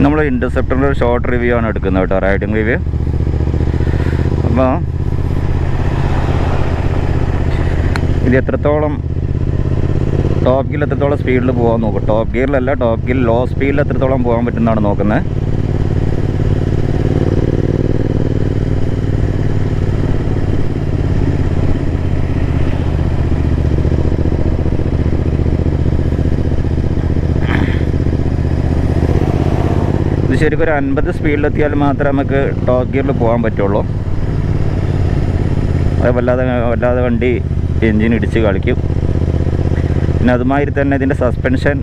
നമ്മൾ ഇൻ്റർസെപ്റ്ററിൻ്റെ ഒരു short review ആണ് എടുക്കുന്നത് കേട്ടോ, റൈഡിങ് റിവ്യൂ. അപ്പോൾ ഇത് എത്രത്തോളം ടോപ്പ് ഗിയറിൽ എത്രത്തോളം സ്പീഡിൽ പോകാൻ നോക്കും. ടോപ്പ് ഗിയറിലല്ല, ടോപ്പ് ഗിയർ ലോ സ്പീഡിൽ എത്രത്തോളം പോകാൻ പറ്റുന്നതാണ് നോക്കുന്നത്. ഇത് ശരിക്കും ഒരു 50 സ്പീഡിലെത്തിയാൽ മാത്രമേ നമുക്ക് ടോപ്പ് ഗിയറിൽ പോകാൻ പറ്റുള്ളൂ. അത് വല്ലാതെ വണ്ടി എൻജിൻ ഇടിച്ച് കളിക്കും. പിന്നെ അതുമാതിരി തന്നെ ഇതിൻ്റെ സസ്പെൻഷൻ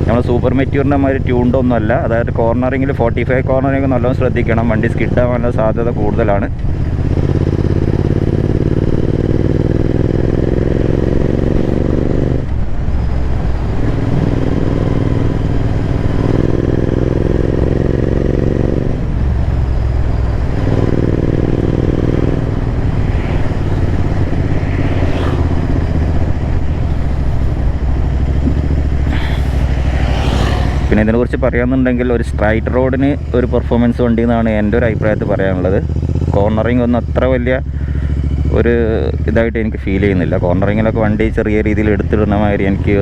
നമ്മൾ സൂപ്പർ മെറ്റ്യൂറിൻ്റെ മാതിരി ട്യൂൺഡ് ഒന്നുമല്ല. അതായത് കോർണറിങ്ങിൽ 45 കോർണറിങ് നല്ലോണം ശ്രദ്ധിക്കണം, വണ്ടി സ്കിഡാവാനുള്ള സാധ്യത കൂടുതലാണ്. പിന്നെ ഇതിനെക്കുറിച്ച് പറയാമെന്നുണ്ടെങ്കിൽ ഒരു സ്ട്രൈറ്റ് റോഡിന് ഒരു പെർഫോമൻസ് വണ്ടി എന്നാണ് എൻ്റെ ഒരു അഭിപ്രായത്തിൽ പറയാനുള്ളത്. കോർണറിങ് ഒന്നും അത്ര വലിയ ഒരു ഇതായിട്ട് എനിക്ക് ഫീൽ ചെയ്യുന്നില്ല. കോർണറിങ്ങിലൊക്കെ വണ്ടി ചെറിയ രീതിയിൽ എടുത്തിടുന്ന മാതിരി എനിക്ക്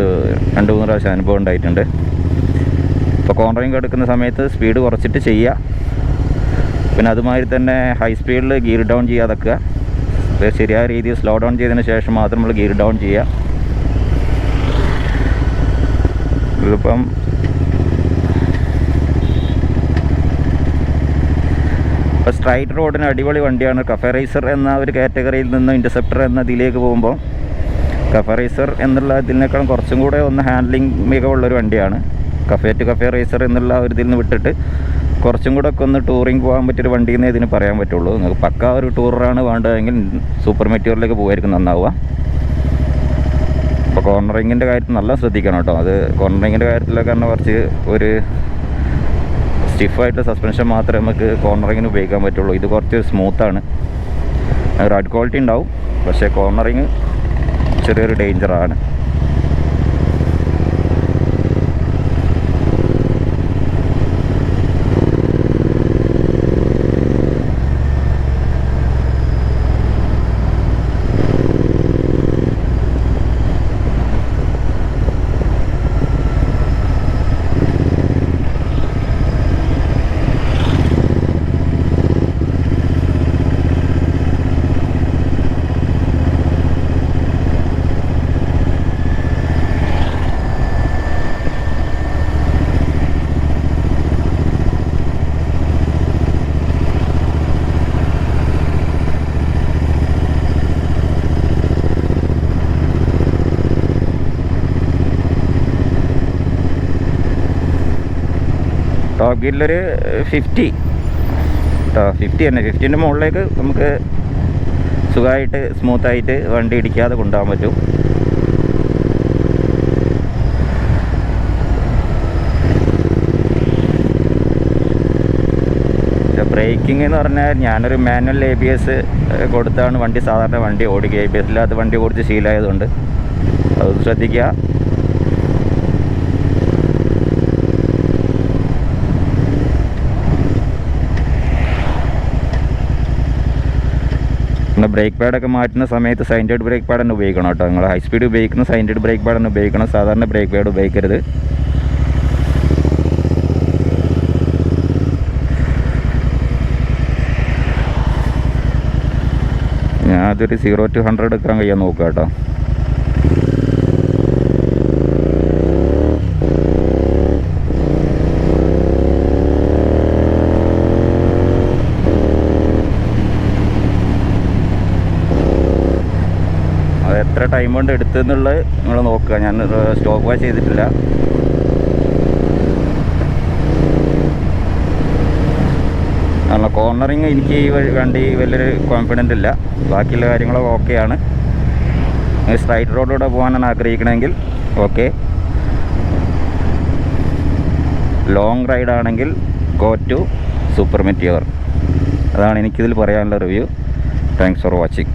2-3 പ്രാവശ്യം അനുഭവം ഉണ്ടായിട്ടുണ്ട്. ഇപ്പോൾ കോർണറിങ് എടുക്കുന്ന സമയത്ത് സ്പീഡ് കുറച്ചിട്ട് ചെയ്യുക. പിന്നെ അതുമാതിരി തന്നെ ഹൈ സ്പീഡിൽ ഗിയർ ഡൗൺ ചെയ്യാതൊക്കെ, ശരിയായ രീതിയിൽ സ്ലോ ഡൗൺ ചെയ്തതിന് ശേഷം മാത്രം നമ്മൾ ഗിയർ ഡൗൺ ചെയ്യുക. ഇതിപ്പം ഇപ്പോൾ സ്ട്രൈറ്റ് റോഡിന് അടിപൊളി വണ്ടിയാണ്. കഫേ റേസർ എന്ന ഒരു കാറ്റഗറിയിൽ നിന്ന് ഇൻ്റർസെപ്റ്റർ എന്ന ഇതിലേക്ക് പോകുമ്പോൾ കഫേ റേസർ എന്നുള്ള ഇതിനേക്കാളും കുറച്ചും കൂടെ ഒന്ന് ഹാൻഡ്ലിങ് മികവുള്ളൊരു വണ്ടിയാണ്. കഫേ ടു കഫേ റേസർ എന്നുള്ള ഒരു ഇതിൽ നിന്ന് വിട്ടിട്ട് കുറച്ചും കൂടെ ഒക്കെ ഒന്ന് ടൂറിങ് പോകാൻ പറ്റിയൊരു വണ്ടിയെന്നേ ഇതിന് പറയാൻ പറ്റുള്ളൂ. നിങ്ങൾക്ക് പക്ക ഒരു ടൂറാണ് വേണ്ടതെങ്കിൽ സൂപ്പർ മെറ്റ്യൂറിലേക്ക് പോകായിരിക്കും നന്നാവുക. അപ്പോൾ കോർണറിങ്ങിൻ്റെ കാര്യത്തിൽ നല്ല ശ്രദ്ധിക്കണം കേട്ടോ. അത് കോർണറിങ്ങിൻ്റെ കാര്യത്തിലൊക്കെ പറഞ്ഞാൽ കുറച്ച് ഒരു സ്റ്റിഫായിട്ടുള്ള സസ്പെൻഷൻ മാത്രമേ നമുക്ക് കോർണറിങ്ങിന് ഉപയോഗിക്കാൻ പറ്റുള്ളൂ. ഇത് കുറച്ച് സ്മൂത്താണ്, റൈഡ് ക്വാളിറ്റി ഉണ്ടാവും, പക്ഷേ കോർണറിങ് ചെറിയൊരു ഡേഞ്ചറാണ്. ടോപ്പ് ഗിയറിലൊരു 50 തന്നെ, 50ൻ്റെ മുകളിലേക്ക് നമുക്ക് സുഖമായിട്ട് സ്മൂത്തായിട്ട് വണ്ടി ഇടിക്കാതെ കൊണ്ടുപോകാൻ പറ്റും. ബ്രേക്കിംഗ് എന്ന് പറഞ്ഞാൽ ഞാനൊരു മാനുവൽ ABS കൊടുത്താണ് വണ്ടി സാധാരണ വണ്ടി ഓടിക്കുക. ABS ഇല്ലാത്ത വണ്ടി ഓടിച്ച് ശീലമായതുകൊണ്ട് അത് ശ്രദ്ധിക്കുക. പിന്നെ ബ്രേക്ക് പാഡൊക്കെ മാറ്റുന്ന സമയത്ത് സൈൻറ്റഡ് ബ്രേക്ക് പാഡ് തന്നെ ഉപയോഗിക്കണം കേട്ടോ. നിങ്ങൾ ഹൈ സ്പീഡ് ഉപയോഗിക്കുന്ന സൈൻറ്റഡ് ബ്രേക്ക് പാഡ് തന്നെ ഉപയോഗിക്കണം, സാധാരണ ബ്രേക്ക് പാഡ് ഉപയോഗിക്കരുത്. ഞാൻ അതൊരു 0 to 100 എടുക്കാൻ കഴിയാൻ നോക്കുക കേട്ടോ. എത്ര ടൈം കൊണ്ട് എടുത്തെന്നുള്ളത് നിങ്ങൾ നോക്കുക. ഞാൻ സ്റ്റോപ്പ് വാച്ച് ചെയ്തിട്ടില്ല. കാരണം കോർണറിങ് എനിക്ക് ഈ വണ്ടി വലിയൊരു കോൺഫിഡൻ്റ് ഇല്ല. ബാക്കിയുള്ള കാര്യങ്ങളൊക്കെ ഓക്കെയാണ്. സ്ട്രൈറ്റ് റോഡിലൂടെ പോകാനാണ് ആഗ്രഹിക്കണമെങ്കിൽ ഓക്കെ. ലോങ് റൈഡാണെങ്കിൽ ഗോ ടു സൂപ്പർ മെറ്റിയോർ. അതാണ് എനിക്കിതിൽ പറയാനുള്ള റിവ്യൂ. Thanks for watching.